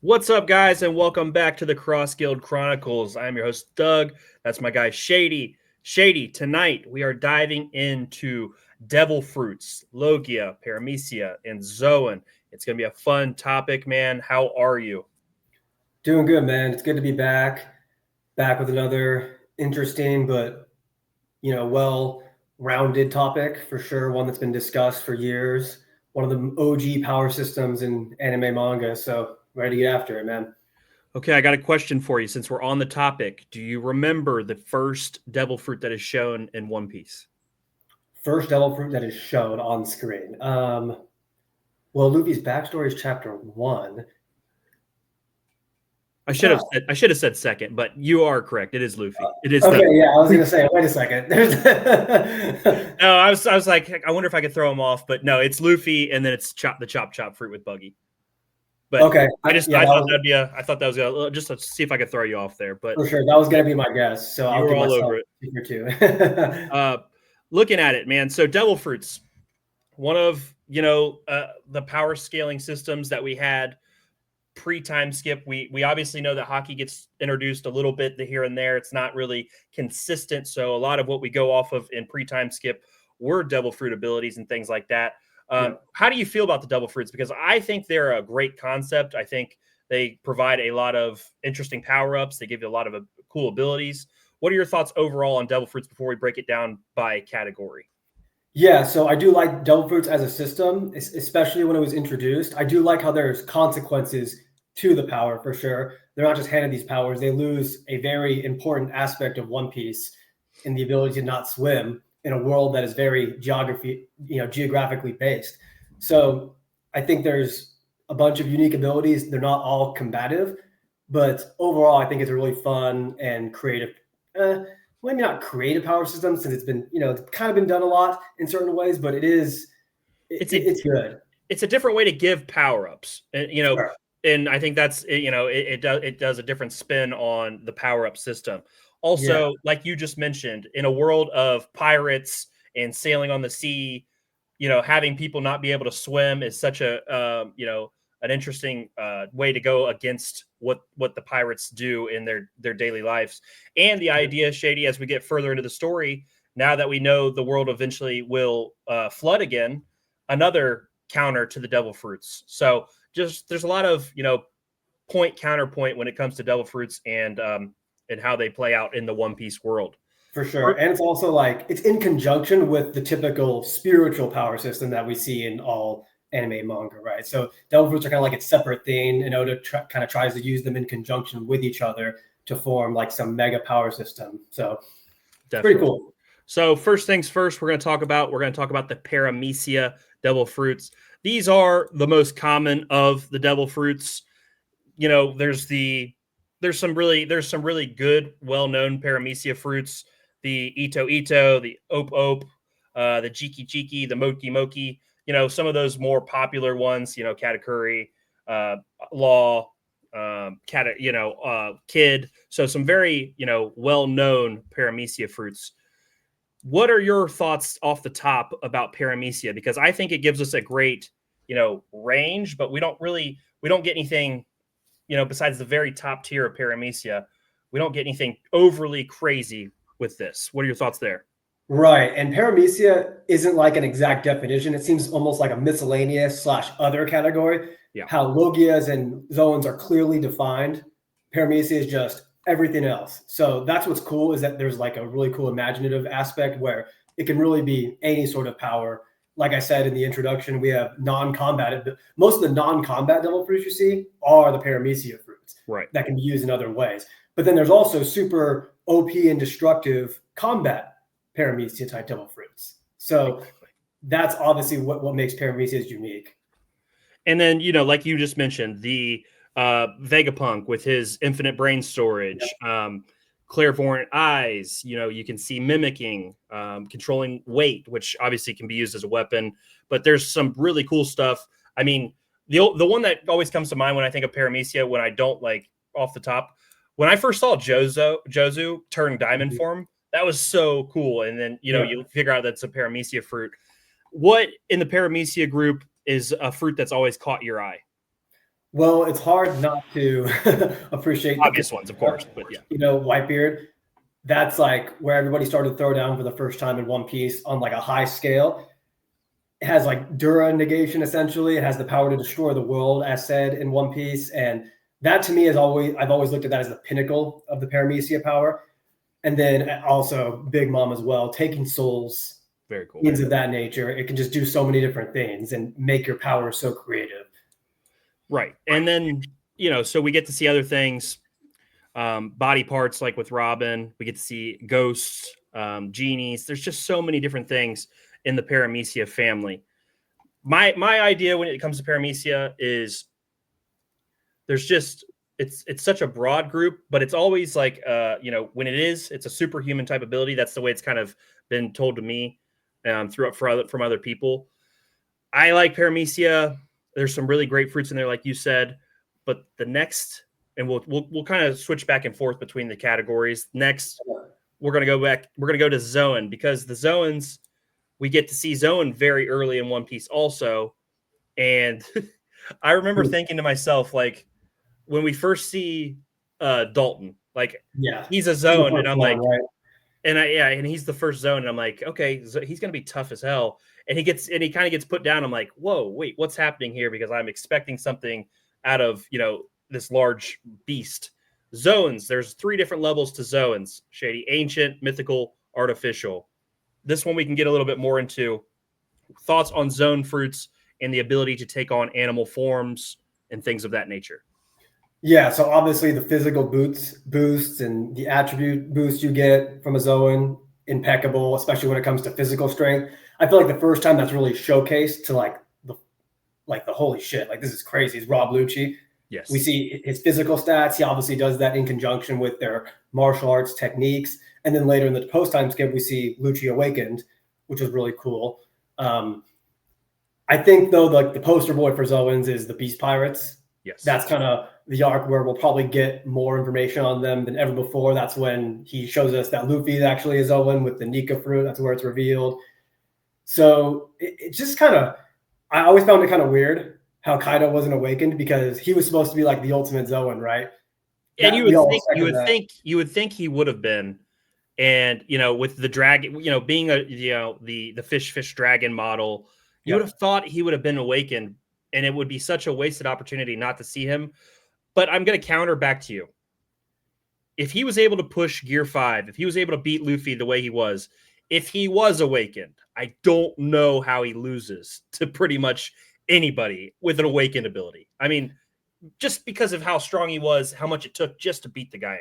What's up, guys, and welcome back to the Cross Guild Chronicles. I'm your host, Doug. That's my guy, Shady. Shady, tonight we are diving into devil fruits, Logia, Paramecia, and Zoan. It's going to be a fun topic, man. How are you? Doing good, man. It's good to be back with another interesting but well-rounded topic for sure. One that's been discussed for years. One of the OG power systems in anime manga. So ready to get after it, man. Okay, I got a question for you since we're on the topic. Do you remember the first devil fruit that is shown in One Piece? First devil fruit that is shown on screen. Well, Luffy's backstory is chapter 1. I It's should have not. said I should have said second, but you are correct. It is Luffy. It is Okay, the yeah, I was gonna say. Wait a second. There's. No, I was like, I wonder if I could throw him off, but no, it's Luffy, and then it's the chop fruit with Buggy. But Okay, I yeah, that thought was I thought that was just to see if I could throw you off there, but for sure. That was gonna be my guess. So you I'll were give all myself over it. a tick or two. Uh, Looking at it, man. So devil fruits, one of the power scaling systems that we had pre-time skip. We obviously know that hockey gets introduced a little bit the here and there. It's not really consistent, so a lot of what we go off of in pre-time skip were devil fruit abilities and things like that. Yeah. How do you feel about the devil fruits? Because I think they're a great concept. I think they provide a lot of interesting power-ups. They give you a lot of cool abilities. What are your thoughts overall on devil fruits before we break it down by category? Yeah, so I do like devil fruits as a system, especially when it was introduced. I do like how there's consequences to the power for sure. They're not just handed these powers, they lose a very important aspect of One Piece in the ability to not swim in a world that is very geographically based. So I think there's a bunch of unique abilities. They're not all combative, but overall, I think it's a really fun and creative. Maybe not create a power system since it's been kind of been done a lot in certain ways, but it's good. It's a different way to give power ups, and Sure. and I think that's it does a different spin on the power up system. Yeah. Also, like you just mentioned, in a world of pirates and sailing on the sea, having people not be able to swim is such a an interesting way to go against what the pirates do in their daily lives. And the idea, Shady, as we get further into the story, now that we know the world eventually will flood again, another counter to the devil fruits. So just there's a lot of point counterpoint when it comes to devil fruits and how they play out in the One Piece world. For sure. And it's also like it's in conjunction with the typical spiritual power system that we see in all anime manga, right? So devil fruits are kind of like its separate thing, and Oda kind of tries to use them in conjunction with each other to form like some mega power system. So it's pretty Definitely. cool. So first things first, we're going to talk about the Paramecia devil fruits. These are the most common of the devil fruits. There's some really good, well-known Paramecia fruits. The Ito Ito, the Ope Ope, the Jiki Jiki, the Moki Moki. Some of those more popular ones. Katakuri, Law, Kid. So some very well-known Paramecia fruits. What are your thoughts off the top about Paramecia? Because I think it gives us a great range, but we don't get anything besides the very top tier of Paramecia. We don't get anything overly crazy with this. What are your thoughts there? Right. And paramecia isn't like an exact definition. It seems almost like a miscellaneous / other category. Yeah. How logias and zones are clearly defined. Paramecia is just everything else. So that's what's cool is that there's like a really cool imaginative aspect where it can really be any sort of power. Like I said in the introduction, we have non-combat. Most of the non-combat devil fruits you see are the paramecia fruits Right. that can be used in other ways. But then there's also super OP and destructive combat paramecia type devil fruits. So Exactly. that's obviously what makes paramecias unique. And then, like you just mentioned, the Vegapunk with his infinite brain storage, clairvoyant eyes, you can see mimicking, controlling weight, which obviously can be used as a weapon. But there's some really cool stuff. I mean, the one that always comes to mind when I think of Paramecia, when I don't like off the top, when I first saw Jozu turn diamond form, that was so cool. And then, you figure out that's a Paramecia fruit. What in the Paramecia group is a fruit that's always caught your eye? Well, it's hard not to appreciate Obvious ones, of course, but yeah. Whitebeard. That's like where everybody started to throw down for the first time in One Piece on like a high scale. It has like Dura negation essentially. It has the power to destroy the world, as said in One Piece, and that to me is always I've always looked at that as the pinnacle of the paramecia power. And then also Big Mom as well, taking souls, very cool, things of that nature. It can just do so many different things and make your power so creative. Right, and then so we get to see other things, body parts like with Robin. We get to see ghosts, genies. There's just so many different things in the paramecia family. My idea when it comes to paramecia is there's just it's such a broad group, but it's always like when it's a superhuman type ability. That's the way it's kind of been told to me from other people. I like paramecia. There's some really great fruits in there, like you said, but the next, and we'll kind of switch back and forth between the categories. Next, we're gonna go back. We're gonna go to Zoan, because the Zoans, we get to see Zoan very early in One Piece also, and I remember thinking to myself, like, when we first see Dalton, like, he's a Zoan, and I'm like, right? And he's the first Zoan, and I'm like, okay, he's gonna be tough as hell. And he kind of gets put down. I'm like, whoa, wait, what's happening here? Because I'm expecting something out of this large beast. Zoans, there's 3 different levels to Zoans: Shady, ancient, mythical, artificial. This one we can get a little bit more into thoughts on Zoan fruits and the ability to take on animal forms and things of that nature. Yeah, so obviously the physical boosts and the attribute boost you get from a Zoan, impeccable, especially when it comes to physical strength. I feel like the first time that's really showcased to like the holy shit, like this is crazy, is Rob Lucci. Yes. We see his physical stats. He obviously does that in conjunction with their martial arts techniques. And then later in the post-time skip, we see Lucci awakened, which was really cool. I think, though, like the poster boy for Zoans is the Beast Pirates. Yes. That's kind of the arc where we'll probably get more information on them than ever before. That's when he shows us that Luffy is actually a Zoan with the Nika fruit. That's where it's revealed. So it just kind of, I always found it kind of weird how Kaido wasn't awakened, because he was supposed to be like the ultimate Zoan, right? And you would think he would have been. And with the dragon, being the fish dragon model, you would have thought he would have been awakened, and it would be such a wasted opportunity not to see him. But I'm going to counter back to you. If he was able to push Gear 5, if he was able to beat Luffy the way he was, if he was awakened, I don't know how he loses to pretty much anybody with an awakened ability. I mean, just because of how strong he was, how much it took just to beat the guy.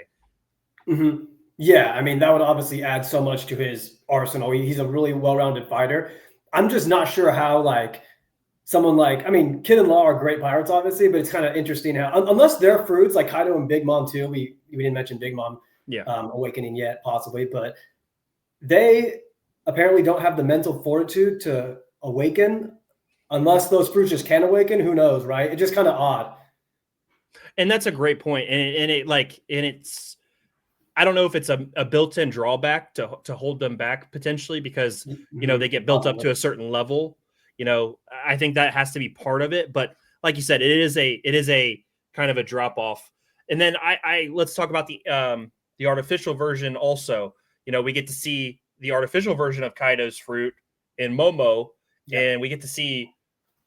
Mm-hmm. Yeah, I mean, that would obviously add so much to his arsenal. He's a really well-rounded fighter. I'm just not sure how, like, someone like, I mean, Kid and Law are great pirates, obviously, but it's kind of interesting how, unless they're fruits, like Kaido and Big Mom too, we didn't mention Big Mom awakening yet, possibly, but they apparently don't have the mental fortitude to awaken unless those fruits just can awaken. Who knows, right? It's just kind of odd. And that's a great point. And it's, I don't know if it's a built-in drawback to hold them back potentially, because, they get built up to a certain level. I think that has to be part of it. But like you said, it is a kind of a drop off. And then let's talk about the artificial version also. We get to see the artificial version of Kaido's fruit in Momo, and we get to see,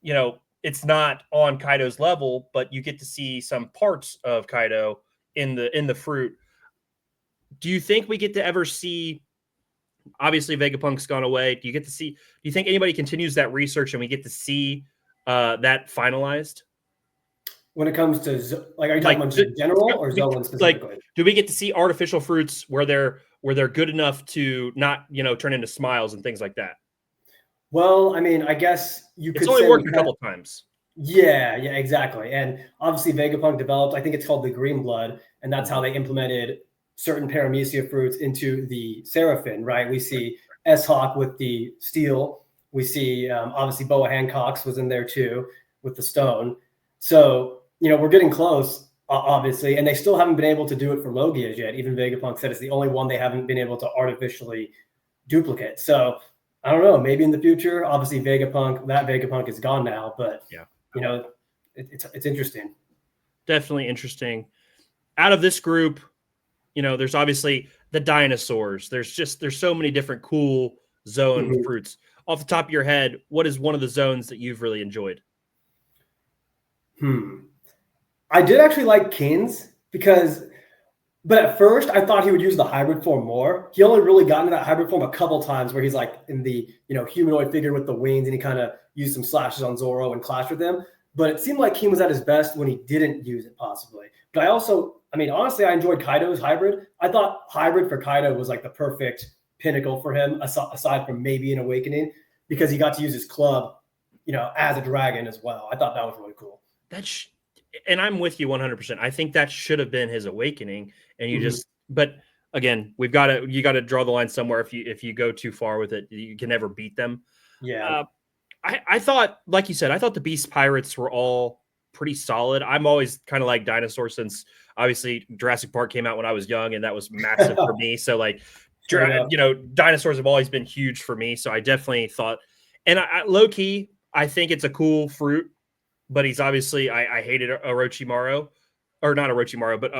it's not on Kaido's level, but you get to see some parts of Kaido in the fruit. Do you think we get to ever see? Obviously, Vegapunk's gone away. Do you think anybody continues that research and we get to see that finalized? When it comes to, like, are you talking about in general or Zoan specifically? Like, do we get to see artificial fruits where they're good enough to not, turn into smiles and things like that? Well, I mean, I guess you could. It's only worked a couple times. Yeah, exactly. And obviously, Vegapunk developed, I think it's called the Green Blood, and that's how they implemented certain paramecia fruits into the Seraphim, right? We see S-Hawk with the steel. We see, obviously, Boa Hancock's was in there too with the stone. So, we're getting close, obviously, and they still haven't been able to do it for Logias yet. Even Vegapunk said it's the only one they haven't been able to artificially duplicate. So, I don't know, maybe in the future. Obviously, that Vegapunk is gone now, but, it's interesting. Definitely interesting. Out of this group, there's obviously the dinosaurs. There's so many different cool zone Mhm. fruits. Off the top of your head, what is one of the zones that you've really enjoyed? I did actually like Kings but at first I thought he would use the hybrid form more. He only really got into that hybrid form a couple times where he's like in the humanoid figure with the wings, and he kind of used some slashes on Zoro and clashed with him. But it seemed like King was at his best when he didn't use it, possibly. But honestly, I enjoyed Kaido's hybrid. I thought hybrid for Kaido was like the perfect pinnacle for him, aside from maybe an awakening, because he got to use his club, as a dragon as well. I thought that was really cool. And I'm with you 100%. I think that should have been his awakening, and Mhm. but again, you got to draw the line somewhere. If you go too far with it, you can never beat them. Yeah. Uh, I thought, like you said, I thought the Beast Pirates were all pretty solid. I'm always kind of like dinosaurs, since obviously Jurassic Park came out when I was young, and that was massive for me. So like, Straight up. dinosaurs have always been huge for me. So I definitely thought, and low key, I think it's a cool fruit, but he's obviously, I hated Orochimaru, or not Orochimaru, but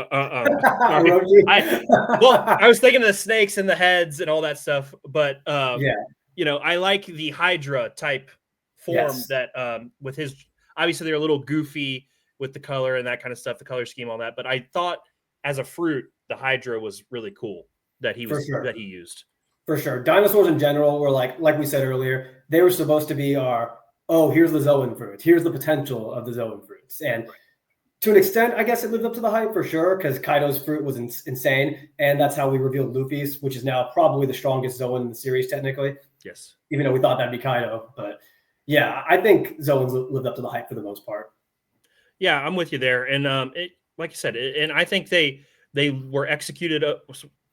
sorry. I was thinking of the snakes and the heads and all that stuff, but Yeah. I like the Hydra type form Yes. that with his, obviously they're a little goofy with the color and that kind of stuff, the color scheme, all that. But I thought as a fruit, the Hydra was really cool that For sure. he used. For sure. Dinosaurs in general were like we said earlier, they were supposed to be here's the Zoan fruit. Here's the potential of the Zoan fruits. And to an extent, I guess it lived up to the hype for sure, because Kaido's fruit was insane. And that's how we revealed Luffy's, which is now probably the strongest Zoan in the series, technically. Yes. Even though we thought that'd be Kaido. But yeah, I think Zoans lived up to the hype for the most part. Yeah, I'm with you there. And like you said, and I think they were executed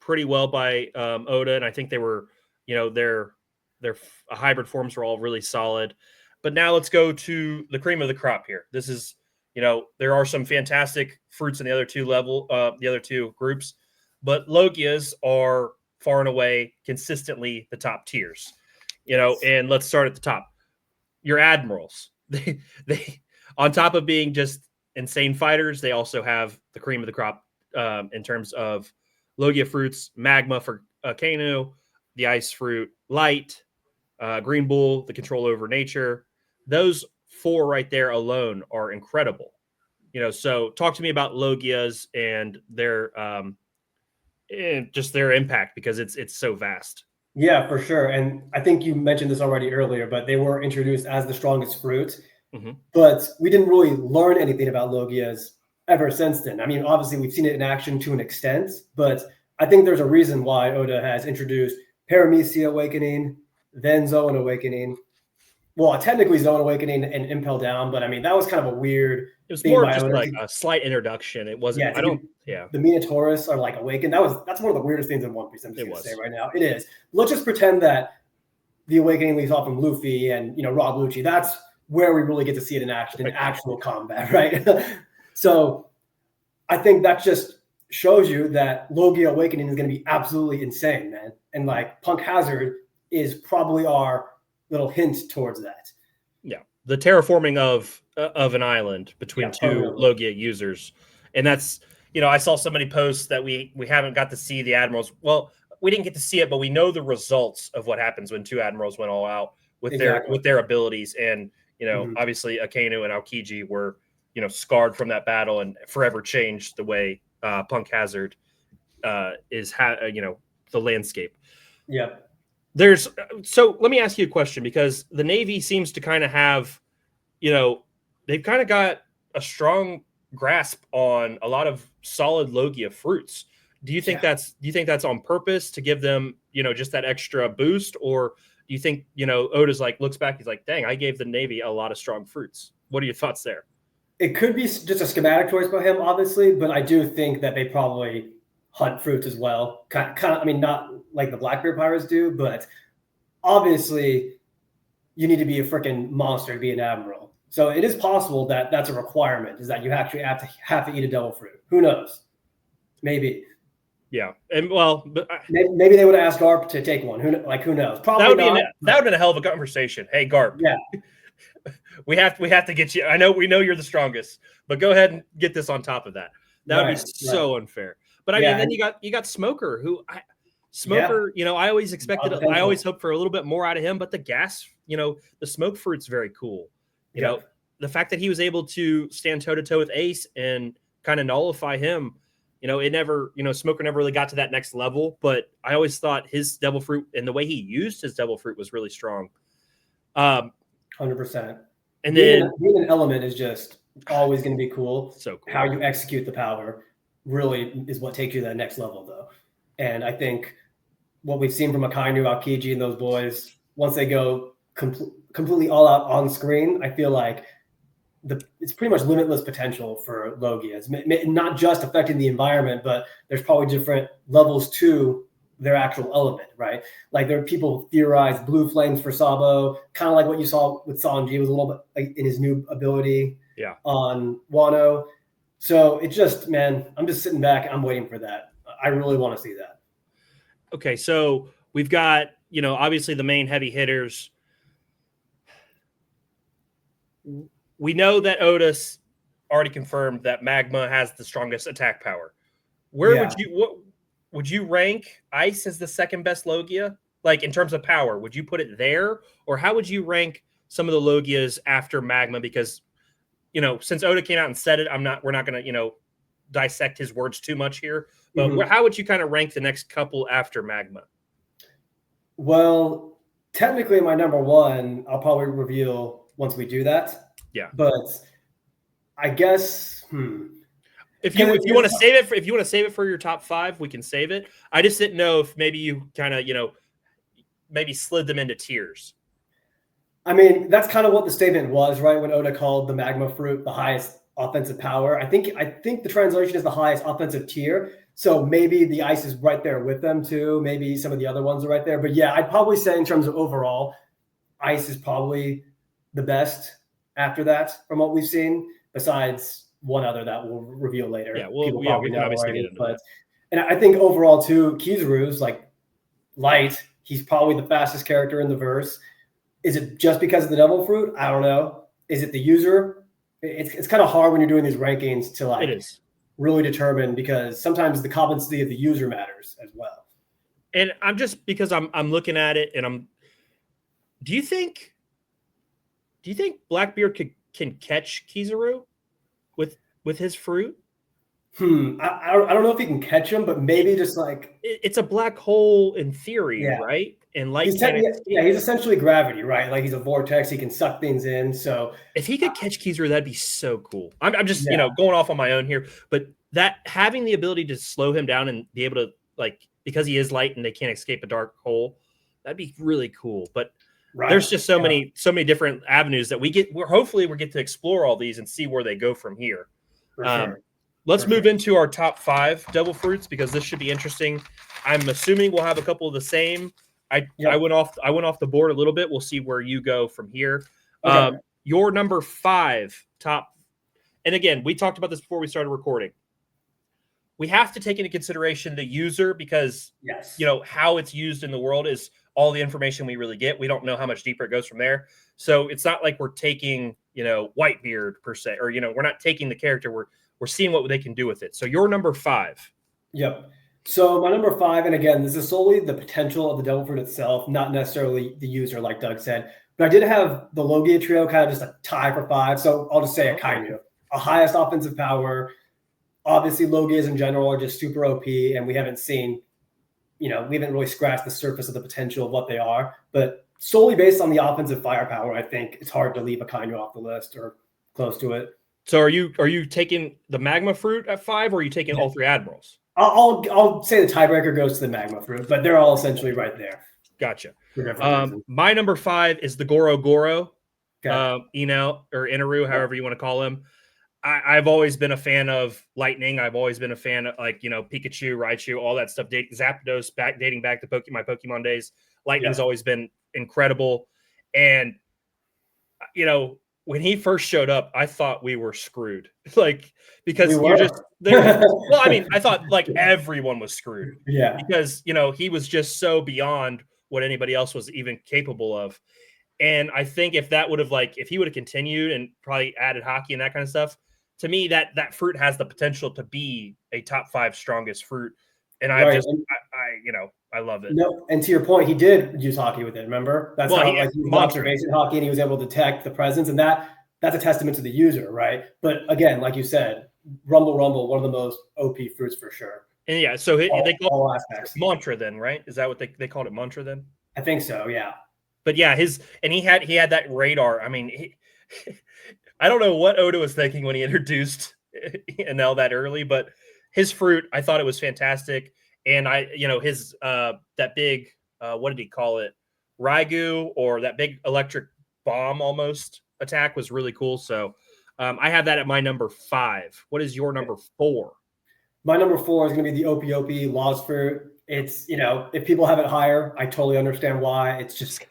pretty well by Oda, and I think they were, their hybrid forms were all really solid. But now let's go to the cream of the crop here. This is, there are some fantastic fruits in the other the other two groups, but Logias are far and away consistently the top tiers. And let's start at the top. Your admirals, they on top of being just insane fighters, they also have the cream of the crop in terms of Logia fruits, Magma for Kanu, the ice fruit, Light, Green Bull, the control over nature. Those four right there alone are incredible. So talk to me about Logias and their just their impact, because it's so vast. Yeah, for sure. And I think you mentioned this already earlier, but they were introduced as the strongest fruit. Mm-hmm. But we didn't really learn anything about Logias ever since then. I mean, obviously, we've seen it in action to an extent, but I think there's a reason why Oda has introduced Paramecia Awakening, then Zoan Awakening. Well, technically Zoan Awakening and Impel Down, but I mean, that was kind of a weird It was thing more of by just Oda. like a slight introduction. It wasn't. Yeah, I don't. Yeah. The Minotaurus are like awakened. That's one of the weirdest things in One Piece. I'm just going to say right now. It is. Let's just pretend that the awakening leaves off from Luffy and Rob Lucci. That's where we really get to see it in action, in actual combat, right? So I think that just shows you that Logia Awakening is going to be absolutely insane, man. And like Punk Hazard is probably our little hint towards that. Yeah, the terraforming of an island between two totally. Logia users, and that's I saw somebody post that we haven't got to see the admirals. Well, we didn't get to see it, but we know the results of what happens when two admirals went all out with their abilities, and obviously Akainu and Aokiji were scarred from that battle and forever changed the way Punk Hazard is the landscape. Yeah. So let me ask you a question, because the Navy seems to kind of have, they've kind of got a strong grasp on a lot of solid Logia fruits. Do you think that's on purpose to give them, just that extra boost, or do you think, Oda's like looks back, he's like, dang, I gave the Navy a lot of strong fruits. What are your thoughts there? It could be just a schematic choice by him, obviously, but I do think that they probably hunt fruits as well. Kind of, I mean, not like the Blackbeard pirates do, but obviously you need to be a freaking monster to be an admiral. So it is possible that that's a requirement, is that you actually have to eat a devil fruit. Who knows? Maybe. Yeah, and well, but maybe they would have asked Garp to take one. Who knows? Probably that would have been a hell of a conversation. Hey, Garp. Yeah. we have to get you. I know we know you're the strongest, but go ahead and get this on top of that. That would be so unfair. But I mean, then you got Smoker, who Smoker, you know, I always expected, I always hoped for a little bit more out of him, but the gas, you know, the smoke fruit's very cool. You know, the fact that he was able to stand toe to toe with Ace and kind of nullify him, you know, it never, you know, Smoker never really got to that next level, but I always thought his devil fruit and the way he used his devil fruit was really strong. 100%. And being an element is just always going to be cool. So cool. How you execute the power really is what takes you to that next level, though. And I think what we've seen from Akainu, Aokiji, and those boys, once they go completely all out on screen, I feel like it's pretty much limitless potential for Logia. It's not just affecting the environment, but there's probably different levels to their actual element, right? Like there are people theorize blue flames for Sabo, kind of like what you saw with Sanji was a little bit like in his new ability on Wano. So it just, man, I'm just sitting back. I'm waiting for that. I really want to see that. Okay, so we've got, you know, obviously the main heavy hitters. We know that Otis already confirmed that Magma has the strongest attack power. Where would you rank Ice as the second best Logia? Like in terms of power, would you put it there, or how would you rank some of the Logias after Magma? Because, you know, since Oda came out and said it, we're not going to, you know, dissect his words too much here. But how would you kind of rank the next couple after Magma? Well, technically, my number one, I'll probably reveal once we do that. Yeah, but I guess if you want to save it, if you want to save it for your top five, we can save it. I just didn't know if maybe you kind of, you know, maybe slid them into tiers. I mean, that's kind of what the statement was, right? When Oda called the Magma Fruit the highest offensive power. I think the translation is the highest offensive tier. So maybe the Ice is right there with them too. Maybe some of the other ones are right there. But yeah, I'd probably say in terms of overall, Ice is probably the best after that from what we've seen, besides one other that we'll reveal later. Yeah, we can obviously get into that. And I think overall too, Kizaru's like light. He's probably the fastest character in the verse. Is it just because of the devil fruit? I don't know. Is it the user? It's kind of hard when you're doing these rankings to like really determine, because sometimes the competency of the user matters as well. And I'm just, because I'm looking at it and do you think Blackbeard can catch Kizaru with his fruit? I don't know if he can catch him, but maybe just like it's a black hole in theory, right? And light he's essentially gravity, right? Like he's a vortex, he can suck things in. So if he could catch Kizaru, that'd be so cool. I'm just you know, going off on my own here, but that having the ability to slow him down and be able to, like, because he is light and they can't escape a dark hole, that'd be really cool. But there's just so many different avenues that hopefully we get to explore all these and see where they go from here. Let's move into our top 5 devil fruits, because this should be interesting. I'm assuming we'll have a couple of the same. I went off the board a little bit. We'll see where you go from here. Your number 5 top, and again, we talked about this before we started recording. We have to take into consideration the user, because you know how it's used in the world is all the information we really get. We don't know how much deeper it goes from there. So it's not like we're taking, you know, Whitebeard per se, or, you know, we're not taking the character. We're seeing what they can do with it. So your number 5. Yep. So my number 5, and again, this is solely the potential of the devil fruit itself, not necessarily the user, like Doug said. But I did have the Logia trio kind of just a tie for 5. So I'll just say Akainu, a highest offensive power. Obviously, Logias in general are just super OP, and we haven't seen, you know, we haven't really scratched the surface of the potential of what they are. But solely based on the offensive firepower, I think it's hard to leave Akainu off the list or close to it. So are you taking the Magma Fruit at 5, or are you taking all 3 Admirals? I'll say the tiebreaker goes to the Magma Fruit, but they're all essentially right there. Gotcha. My number 5 is the Goro Goro, Ino or Inaru, however you want to call him. I've always been a fan of Lightning. I've always been a fan of, like, you know, Pikachu, Raichu, all that stuff. Zapdos, dating back to my Pokemon days. Lightning's always been incredible. And, you know, when he first showed up, I thought we were screwed. Like, because you're just there. Well, I mean, I thought like everyone was screwed. Yeah. Because, you know, he was just so beyond what anybody else was even capable of. And I think if that would have if he would have continued and probably added hockey and that kind of stuff, to me that fruit has the potential to be a top 5 strongest fruit. And Right. I love it. No, and to your point, he did use hockey with it. Remember, that's how he used observation hockey, and he was able to detect the presence, and that's a testament to the user, right? But again, like you said, Rumble, one of the most OP fruits for sure. And yeah, so they call all aspects mantra then, right? Is that what they called it, mantra then? I think so, yeah. But yeah, he had that radar. I mean, I don't know what Oda was thinking when he introduced NL that early, but his fruit, I thought it was fantastic. And his that big what did he call it? Raigu, or that big electric bomb almost attack was really cool. So I have that at my number 5. What is your number 4? My number 4 is going to be the OP Laws fruit. It's, if people have it higher, I totally understand why. It's just,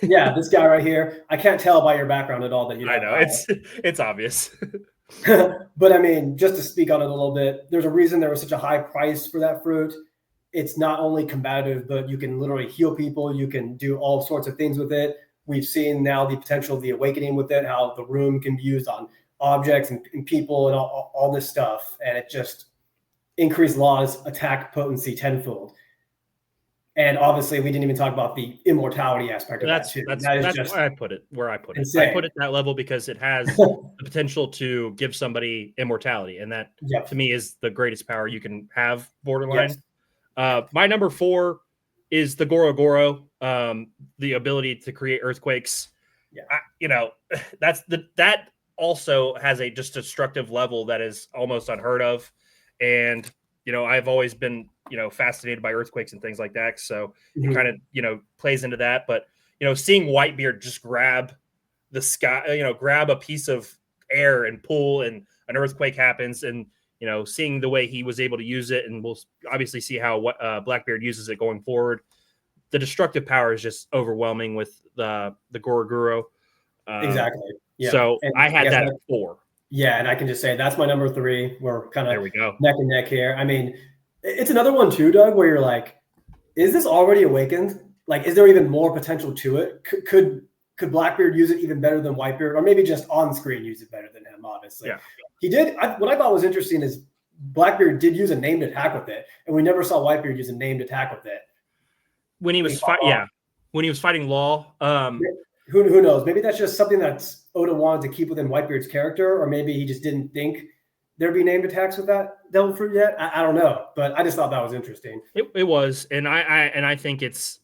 yeah, this guy right here. I can't tell by your background at all that you know. I know it's obvious. But I mean, just to speak on it a little bit, there's a reason there was such a high price for that fruit. It's not only combative, but you can literally heal people. You can do all sorts of things with it. We've seen now the potential of the awakening with it, how the room can be used on objects and people and all this stuff. And it just increased Law's attack potency tenfold. And obviously, we didn't even talk about the immortality aspect of that too. That's why I put it where I put it. Insane. I put it at that level because it has the potential to give somebody immortality, and that to me is the greatest power you can have. Borderline. Yes. My number 4 is the Goro Goro, the ability to create earthquakes. Yeah. That also has a just destructive level that is almost unheard of, and I've always been fascinated by earthquakes and things like that. So it kind of, plays into that. But, seeing Whitebeard just grab the sky, grab a piece of air and pull, and an earthquake happens, and, seeing the way he was able to use it, and we'll obviously see how Blackbeard uses it going forward. The destructive power is just overwhelming with the Goroguro. Exactly. Yeah. So I had that at 4. Yeah, and I can just say that's my number 3. We're kind of there we go. Neck and neck here. I mean, it's another one too, Doug, where you're like, is this already awakened? Like, is there even more potential to it? Could Blackbeard use it even better than Whitebeard, or maybe just on screen use it better than him? Obviously, yeah. He did. What I thought was interesting is Blackbeard did use a named attack with it, and we never saw Whitebeard use a named attack with it when he was when he was fighting Law. Who knows? Maybe that's just something that Oda wanted to keep within Whitebeard's character, or maybe he just didn't think there'd be named attacks with that devil fruit yet. I don't know, but I just thought that was interesting. It was, and I think it's,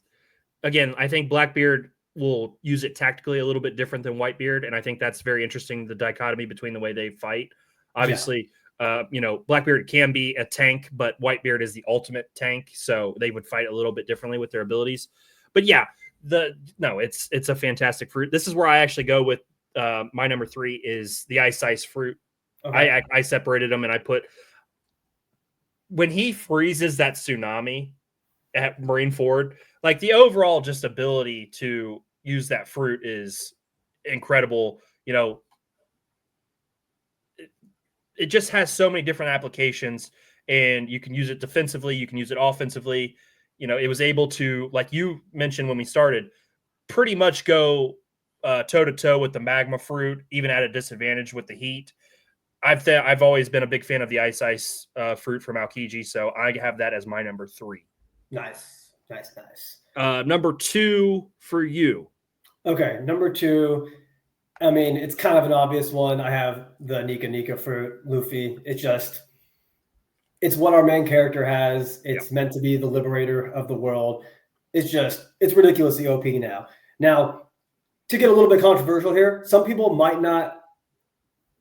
again, I think Blackbeard will use it tactically a little bit different than Whitebeard, and I think that's very interesting, the dichotomy between the way they fight. Obviously, Blackbeard can be a tank, but Whitebeard is the ultimate tank, so they would fight a little bit differently with their abilities. But yeah, it's a fantastic fruit. This is where I actually go with my number 3 is the ice fruit. Okay. I separated them, and I put, when he freezes that tsunami at Marineford, like the overall just ability to use that fruit is incredible. It just has so many different applications, and you can use it defensively, you can use it offensively. It was able to, like you mentioned when we started, pretty much go toe-to-toe with the magma fruit, even at a disadvantage with the heat. I've always been a big fan of the ice fruit from Aokiji, so I have that as my number 3. Nice. Number 2 for you. Okay, number 2. I mean, it's kind of an obvious one. I have the Nika fruit, Luffy. It's what our main character has. It's meant to be the liberator of the world. It's ridiculously OP now. Now, to get a little bit controversial here, some people might not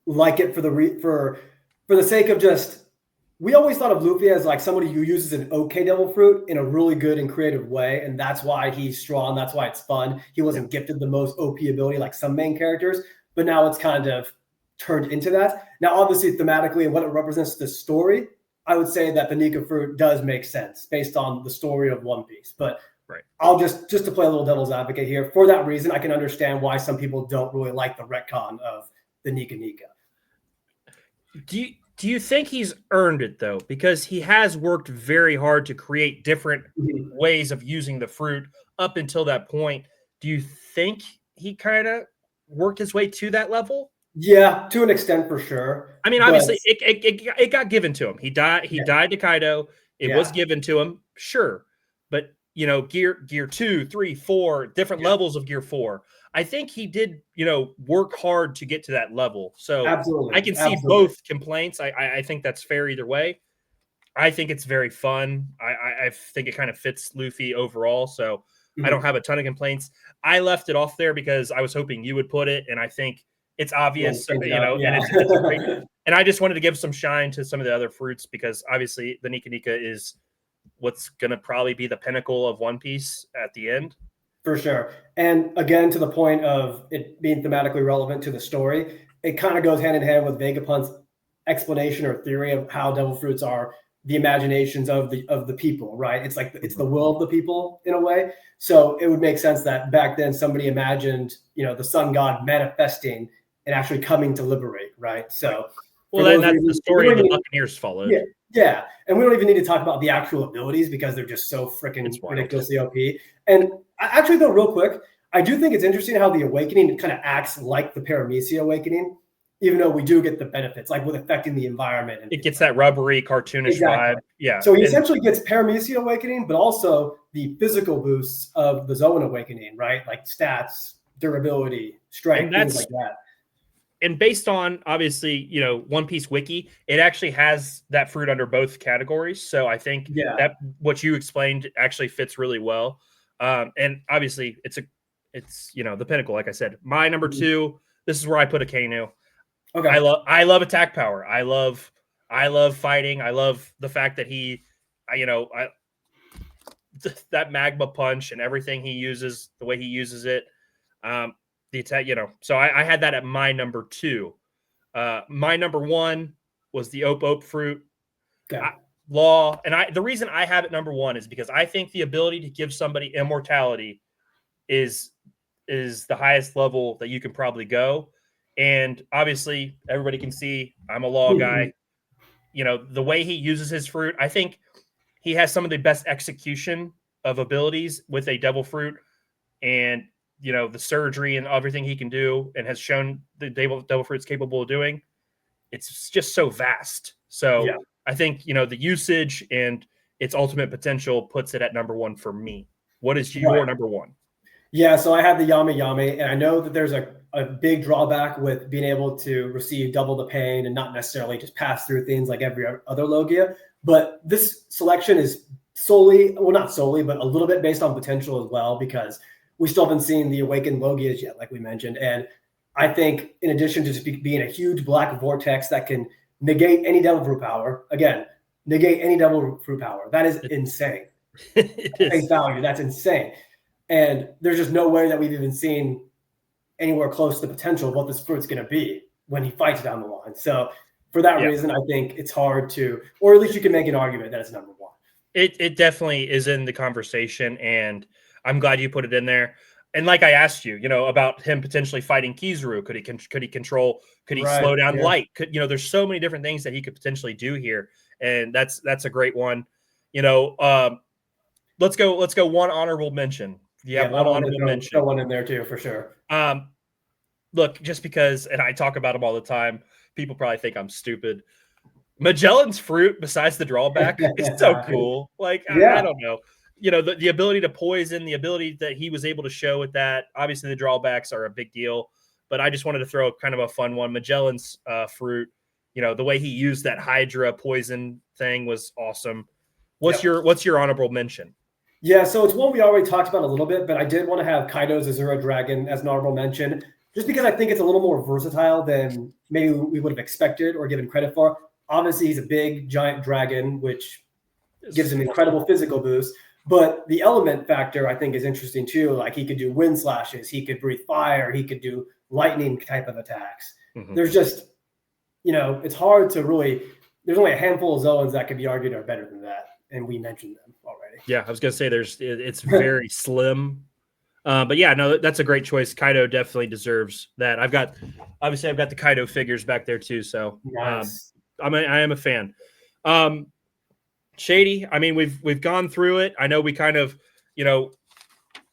like it for the sake of just, we always thought of Luffy as like somebody who uses an okay devil fruit in a really good and creative way, and that's why he's strong. That's why it's fun. He wasn't gifted the most OP ability like some main characters, but now it's kind of turned into that. Now, obviously, thematically and what it represents to the story, I would say that the Nika fruit does make sense based on the story of One Piece. But I'll just to play a little devil's advocate here, for that reason, I can understand why some people don't really like the retcon of the Nika. Do you think he's earned it, though? Because he has worked very hard to create different ways of using the fruit up until that point. Do you think he kind of worked his way to that level. Yeah, to an extent for sure. I mean, But obviously, it got given to him. He died. He yeah, died to Kaido. It was yeah, given to him, sure, but gear 2, 3, 4, different yeah, levels of gear 4. I think he did work hard to get to that level. So I absolutely, can see absolutely. both complaints. I think that's fair either way. I think it's very fun. I think it kind of fits Luffy overall. So I don't Mhm. have a ton of complaints. I left it off there because I was hoping you would put it, and I think it's Yeah, obvious, change it up, and yeah. it's a great. And I just wanted to give some shine to some of the other fruits because obviously the Nika Nika is what's going to probably be the pinnacle of One Piece at the end. For sure. And again, to the point of it being thematically relevant to the story, it kind of goes hand in hand with Vegapunk's explanation or theory of how devil fruits are the imaginations of the people, right? It's like it's the will of the people in a way. So it would make sense that back then somebody imagined, the sun god manifesting and actually coming to liberate, right? So Well, for then those that's the reasons, story the Buccaneers yeah, followed. yeah, and we don't even need to talk about the actual abilities because they're just so freaking It's wild. ridiculously OP. And actually, though, real quick, I do think it's interesting how the Awakening kind of acts like the Paramecia Awakening, even though we do get the benefits, like with affecting the environment and It things gets like that rubbery, cartoonish exactly. vibe. Yeah, So he and essentially gets Paramecia Awakening, but also the physical boosts of the Zoan Awakening, right? Like stats, durability, strength, things that's like that. and based on obviously One Piece wiki, it actually has that fruit under both categories. So I think Yeah. that what you explained actually fits really well. And obviously it's the pinnacle. Like I said, my number Mhm. 2. This is where I put Akainu. Okay. I love attack power. I love fighting. I love the fact that I that magma punch and everything he uses, the way he uses it. The attack, so I had that at my number 2. My number 1 was the Ope fruit. Okay. Law, and the reason I have it number 1 is because I think the ability to give somebody immortality is the highest level that you can probably go. And obviously, everybody can see I'm a law guy. The way he uses his fruit, I think he has some of the best execution of abilities with a devil fruit, and the surgery and everything he can do, and has shown the devil fruit's capable of doing. It's just so vast. So Yeah. I think the usage and its ultimate potential puts it at number 1 for me. What is your Right. number 1? Yeah, so I have the Yame Yame, and I know that there's a big drawback with being able to receive double the pain and not necessarily just pass through things like every other Logia. But this selection is solely, well, not solely, but a little bit based on potential as well, because we still haven't seen the Awakened Logias yet, like we mentioned. And I think in addition to just being a huge black vortex that can negate any devil fruit power, again, negate any devil fruit power, that is insane. It Face is. value, that's insane. And there's just no way that we've even seen anywhere close to the potential of what this fruit's going to be when he fights down the line. So for that Yeah. reason, I think it's hard to, or at least you can make an argument that it's number 1. It definitely is in the conversation, and I'm glad you put it in there. And like I asked you, about him potentially fighting Kizaru, could he control? Could he Right. slow down Yeah. light? There's so many different things that he could potentially do here, and that's a great one. You know, let's go one honorable mention. Do you Yeah. have I one wanted to honorable throw mention? one in there too, for sure. Look, just because, and I talk about him all the time, people probably think I'm stupid. Magellan's fruit, besides the drawback, is so cool. Like, I Yeah. don't know. The ability to poison, the ability that he was able to show with that. Obviously, the drawbacks are a big deal, but I just wanted to throw kind of a fun one. Magellan's fruit, the way he used that Hydra poison thing was awesome. What's Yep. your honorable mention? Yeah, so it's one we already talked about a little bit, but I did want to have Kaido's Azura Dragon as an honorable mention, just because I think it's a little more versatile than maybe we would have expected or given credit for. Obviously, he's a big, giant dragon, which gives him incredible physical boost. But the element factor, I think, is interesting too. Like he could do wind slashes, he could breathe fire, he could do lightning type of attacks. Mm-hmm. There's just, it's hard to really. There's only a handful of Zoans that could be argued are better than that, and we mentioned them already. Yeah, I was gonna say it's very slim. But yeah, no, that's a great choice. Kaido definitely deserves that. I've got the Kaido figures back there too, so Nice. I am a fan. Shady, I mean, we've gone through it. I know we kind of,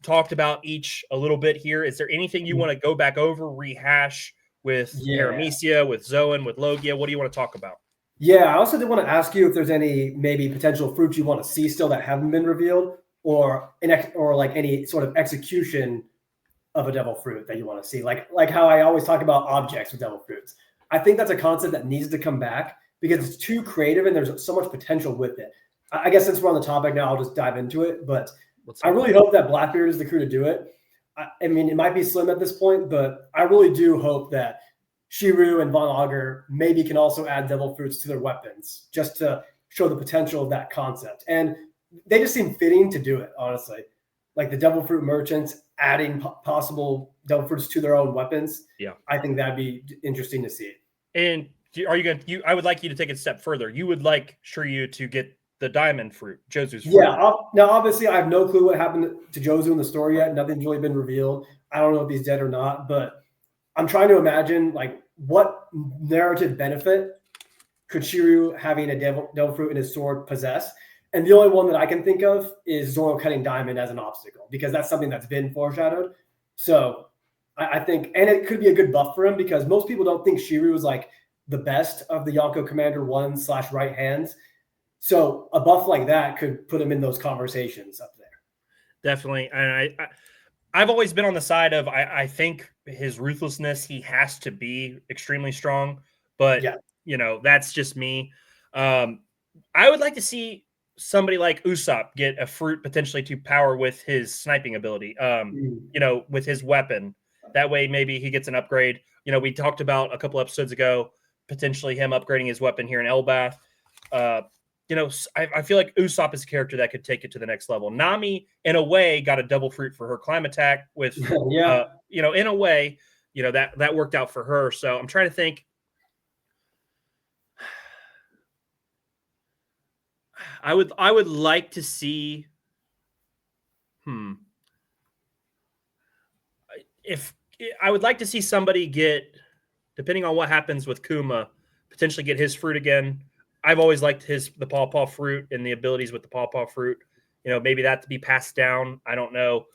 talked about each a little bit here. Is there anything you want to go back over, rehash with Paramecia, with Zoan, with Logia? What do you want to talk about? Yeah, I also did want to ask you if there's any maybe potential fruits you want to see still that haven't been revealed, or like any sort of execution of a devil fruit that you want to see. Like how I always talk about objects with devil fruits. I think that's a concept that needs to come back because it's too creative and there's so much potential with it. I guess since we're on the topic now, I'll just dive into it. But I really hope that Blackbeard is the crew to do it. I mean, it might be slim at this point, but I really do hope that Shiru and Von Augur maybe can also add devil fruits to their weapons just to show the potential of that concept. And they just seem fitting to do it, honestly. Like the devil fruit merchants adding possible devil fruits to their own weapons. Yeah, I think that'd be interesting to see. And are you going to? I would like you to take it a step further. You would like Shiryu to get the diamond fruit, Jozu's fruit. Yeah. Now, obviously, I have no clue what happened to Jozu in the story yet. Nothing's really been revealed. I don't know if he's dead or not, but I'm trying to imagine like what narrative benefit could Shiryu having a devil fruit in his sword possess. And the only one that I can think of is Zoro cutting diamond as an obstacle because that's something that's been foreshadowed. So I think, and it could be a good buff for him because most people don't think Shiryu is like the best of the Yonko Commander 1/right hands. So a buff like that could put him in those conversations up there. Definitely. And I've always been on the side of, I think his ruthlessness, he has to be extremely strong, but that's just me. I would like to see somebody like Usopp get a fruit potentially to power with his sniping ability, with his weapon. That way, maybe he gets an upgrade. We talked about a couple episodes ago, potentially him upgrading his weapon here in Elbath. I feel like Usopp is a character that could take it to the next level. Nami, in a way, got a double fruit for her climb attack with, in a way, that worked out for her. So I'm trying to think. I would like to see. If I would like to see somebody get, depending on what happens with Kuma, potentially get his fruit again. I've always liked the pawpaw fruit and the abilities with the pawpaw fruit. Maybe that to be passed down. I don't know.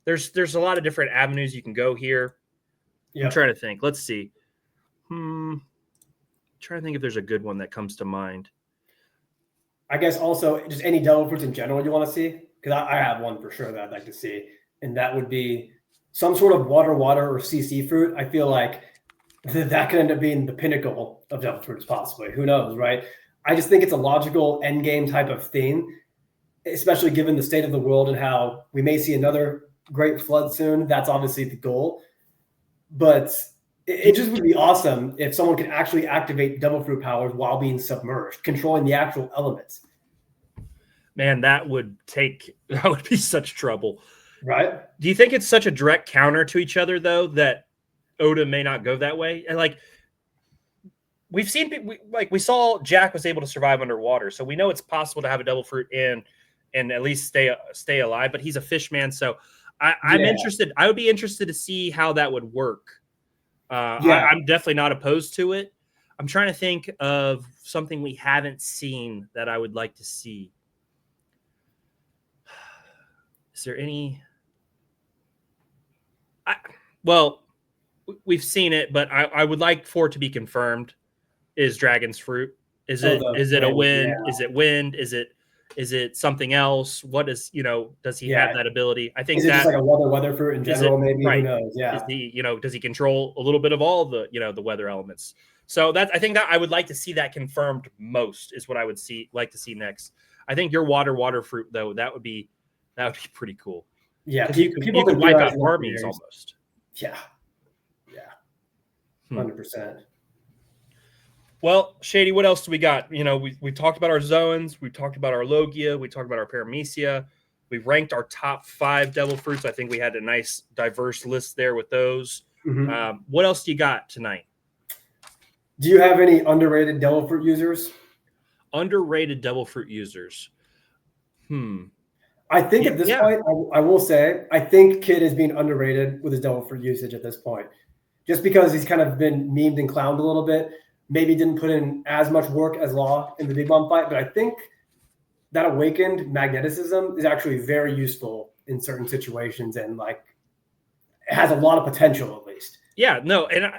There's a lot of different avenues you can go here. Yeah. I'm trying to think. Let's see. Trying to think if there's a good one that comes to mind. I guess also just any devil fruits in general you want to see, because I have one for sure that I'd like to see, and that would be some sort of water or CC fruit. I feel like that could end up being the pinnacle of devil fruits, possibly. Who knows, right? I just think it's a logical end game type of thing, especially given the state of the world and how we may see another great flood soon. That's obviously the goal, but it just would be awesome if someone could actually activate devil fruit powers while being submerged, controlling the actual elements. Man, that would be such trouble. Right? Do you think it's such a direct counter to each other, though, that Oda may not go that way? And like, we've seen, we saw Jack was able to survive underwater, so we know it's possible to have a devil fruit and at least stay alive. But he's a fish man, so I'm interested. I would be interested to see how that would work. I'm definitely not opposed to it. I'm trying to think of something we haven't seen that I would like to see. Is there any? We've seen it, but I would like for it to be confirmed. Is Dragon's fruit? Is it a wind? Yeah. Is it wind? Is it something else? What is, does he have that ability? I think just like a weather fruit in general, maybe. Right. Who knows? Yeah. Is he, does he control a little bit of all the, the weather elements? So I think that I would like to see that confirmed most is what I would like to see next. I think your water fruit, though, that would be pretty cool. Yeah. People could wipe out armies almost. Yeah. Yeah. 100%. Well, Shady, what else do we got? We talked about our Zoans. We talked about our Logia. We talked about our Paramecia. We ranked our top 5 devil fruits. I think we had a nice, diverse list there with those. Mm-hmm. What else do you got tonight? Do you have any underrated devil fruit users? Underrated devil fruit users. I think at this point, I will say, I think Kid is being underrated with his devil fruit usage at this point. Just because he's kind of been memed and clowned a little bit. Maybe didn't put in as much work as Law in the Big Mom fight, but I think that awakened magneticism is actually very useful in certain situations, and like it has a lot of potential at least. Yeah, no, and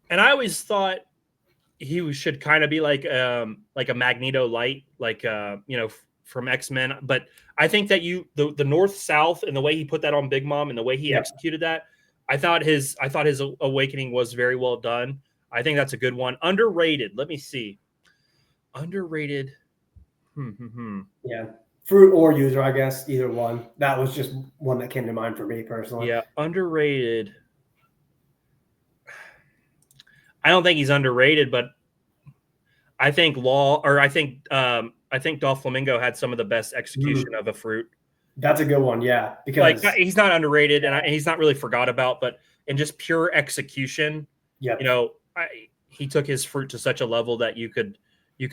I always thought he should kind of be like a Magneto light, like from X-Men. But I think that the North South and the way he put that on Big Mom and the way he executed that, I thought his awakening was very well done. I think that's a good one. Underrated. Let me see. Underrated. Yeah. Fruit or user, I guess, either one. That was just one that came to mind for me personally. Yeah, underrated. I don't think he's underrated, but I think I think Doflamingo had some of the best execution of a fruit. That's a good one, yeah. Like Because he's not underrated, and he's not really forgot about, but in just pure execution, he took his fruit to such a level that you could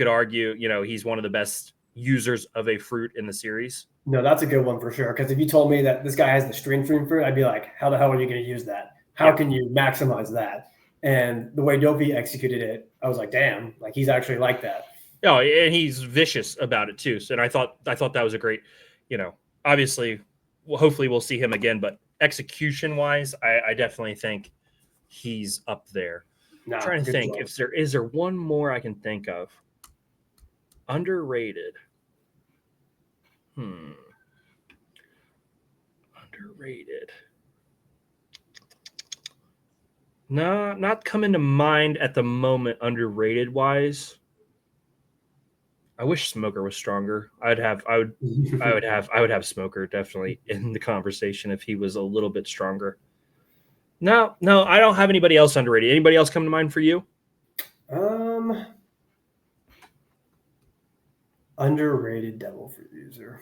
argue, he's one of the best users of a fruit in the series. No, that's a good one for sure. Because if you told me that this guy has the string fruit, I'd be like, how the hell are you going to use that? How can you maximize that? And the way Dopey executed it, I was like, damn, like he's actually like that. Oh, and he's vicious about it too. So, and I thought that was a great, obviously, hopefully we'll see him again, but execution wise, I definitely think he's up there. I'm trying to think if is there one more I can think of. Underrated. Underrated. No, not coming to mind at the moment. Underrated wise, I wish Smoker was stronger. I would have Smoker definitely in the conversation if he was a little bit stronger. No, I don't have anybody else underrated. Anybody else come to mind for you? Underrated devil fruit user.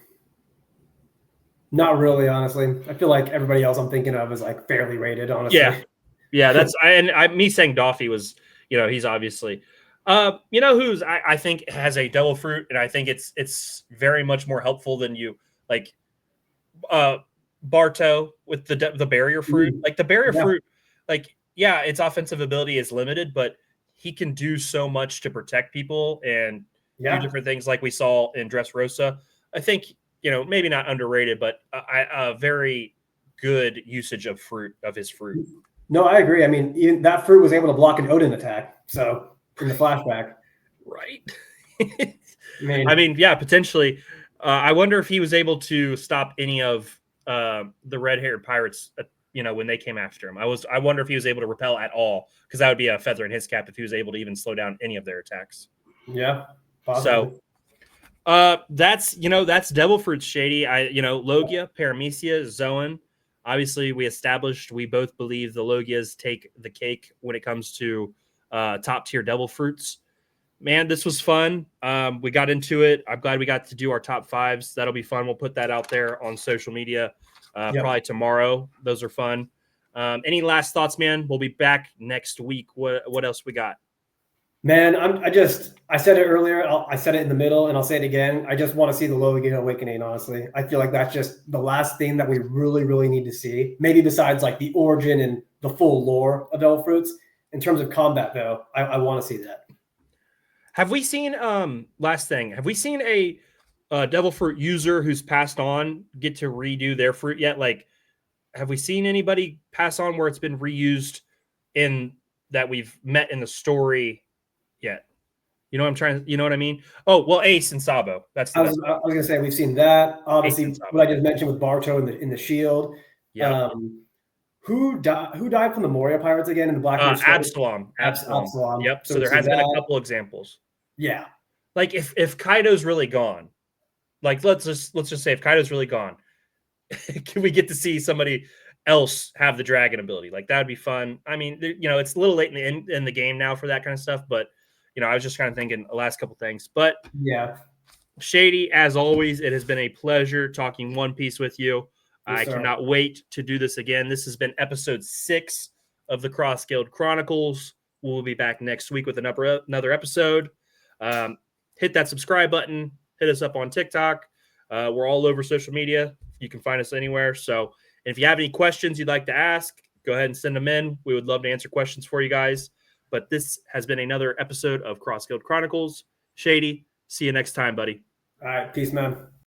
Not really, honestly. I feel like everybody else I'm thinking of is like fairly rated, honestly. Yeah. That's me saying Doffy was, he's obviously, who's I think has a devil fruit, and I think it's very much more helpful than you like. Barto with the barrier fruit, like the barrier fruit, like its offensive ability is limited, but he can do so much to protect people and do different things, like we saw in Dressrosa. I think maybe not underrated, but a very good usage of his fruit. No, I agree. I mean, even that fruit was able to block an Odin attack. So in the flashback, right? I mean, yeah, potentially. I wonder if he was able to stop any of the red-haired pirates, when they came after him. I wonder if he was able to repel at all, because that would be a feather in his cap if he was able to even slow down any of their attacks. Yeah, possibly. So that's devil fruits, Shady. Logia, Paramecia, Zoan. Obviously, we established we both believe the Logias take the cake when it comes to top tier devil fruits. Man, this was fun. We got into it. I'm glad we got to do our top fives. That'll be fun. We'll put that out there on social media probably tomorrow. Those are fun. Any last thoughts, man? We'll be back next week. What else we got? Man, I said it earlier. I said it in the middle, and I'll say it again. I just want to see the Logan awakening, honestly. I feel like that's just the last thing that we really, really need to see. Maybe besides like the origin and the full lore of Devil Fruits. In terms of combat, though, I want to see that. Have we seen last thing? Have we seen a Devil Fruit user who's passed on get to redo their fruit yet? Like, have we seen anybody pass on where it's been reused in that we've met in the story yet? You know what I mean? Oh, well, Ace and Sabo. I was gonna say we've seen that. Obviously, what I just mentioned with Barto in the shield. Yeah. Who died from the Moria pirates again in the Black Absalom. Yep. So there has been a couple examples. Yeah. Like if Kaido's really gone, like let's just say if Kaido's really gone, can we get to see somebody else have the dragon ability? Like that would be fun. I mean, it's a little late in the game now for that kind of stuff, but I was just kind of thinking the last couple things. But yeah, Shady, as always, it has been a pleasure talking One Piece with you. Yes, I cannot wait to do this again. This has been episode 6 of the Cross Guild Chronicles. We'll be back next week with another episode. Hit that subscribe button. Hit us up on TikTok. We're all over social media. You can find us anywhere. So if you have any questions you'd like to ask, go ahead and send them in. We would love to answer questions for you guys. But this has been another episode of Cross Guild Chronicles. Shady, see you next time, buddy. All right. Peace, man.